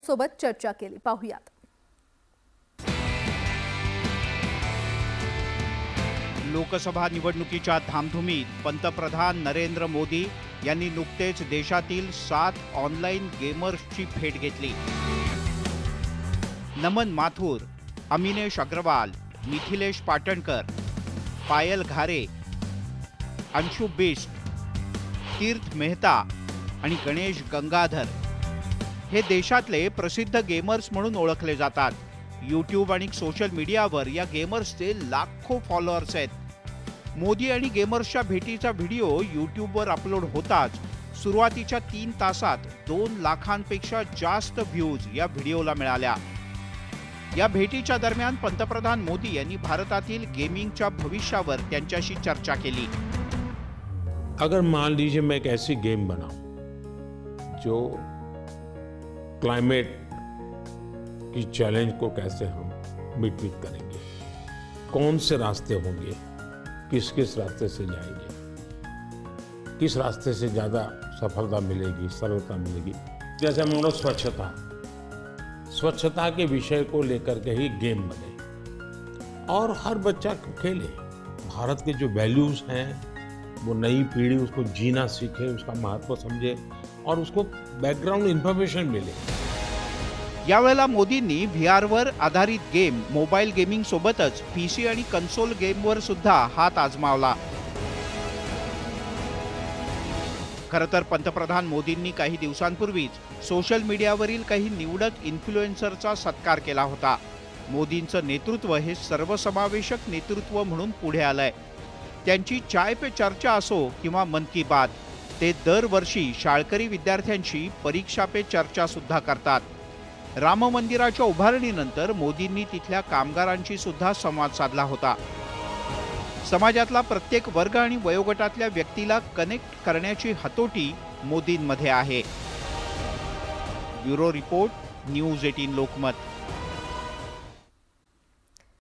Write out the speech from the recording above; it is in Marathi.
सोबत चर्चा केली। पाहूयात। लोकसभा निवडणुकीच्या धामधुमीत पंतप्रधान नरेंद्र मोदी यांनी नुकतेच देशातील 7 ऑनलाईन गेमर्सची भेट घेतली। नमन माथुर, अमिनेश अग्रवाल, मिथिलेश पाटणकर, पायल घारे, अंशु बिष्ट, तीर्थ मेहता आणि गणेश गंगाधर हे देशातले प्रसिद्ध गेमर्स म्हणून ओळखले जातात। यूट्यूब आणि सोशल मीडियावर या गेमर्सचे लाखो फॉलोअर्स आहेत। मोदी आणि गेमर्सच्या भेटीचा व्हिडिओ यूट्यूबवर अपलोड होताच सुरुवातीच्या 3 तासात 2 लाखांपेक्षा जास्त व्ह्यूज या व्हिडिओला मिळाल्या। या भेटीच्या दरम्यान पंतप्रधान मोदी यांनी भारतातील गेमिंगच्या भविष्यावर त्यांच्याशी चर्चा केली। अगर मान लीजिए मैं एक ऐसी गेम बनाऊं जो क्लाइमेट की चैलेंज को कैसे हम मीट करेंगे, कौन से रास्ते होंगे, किस किस रास्ते से जाएंगे, किस रास्ते से ज़्यादा सफलता मिलेगी, सरलता मिलेगी। जैसे हम लोग स्वच्छता के विषय को लेकर के ही गेम बने और हर बच्चा खेले। भारत के जो वैल्यूज़ हैं वो नई पीढ़ी उसको जीना सीखे, उसका महत्व समझे और उसको बैकग्राउंड इन्फॉर्मेशन मिले। यावेळेला मोदींनी व्हीआरवर आधारित गेम, मोबाईल गेमिंग सोबतच पीसी आणि कन्सोल गेमवर सुद्धा हात आजमावला। खरं तर पंतप्रधान मोदींनी काही दिवसांपूर्वीच सोशल मीडियावरील काही निवडक इन्फ्लुएन्सरचा सत्कार केला होता। मोदींचं नेतृत्व हे सर्वसमावेशक नेतृत्व म्हणून पुढे आलंय। त्यांची चाय पे चर्चा असो किंवा मन की बात, ते दरवर्षी शाळकरी विद्यार्थ्यांशी परीक्षा पे चर्चा सुद्धा करतात। राम मंदिराच्या उभारणीनंतर मोदींनी तिथल्या कामगारांशी सुद्धा संवाद साधला होता। समाजातला प्रत्येक वर्ग आणि वयोगटातल्या व्यक्तीला कनेक्ट करण्याची हतोटी मोदींमध्ये आहे। Bureau report, news 18 Lokmat.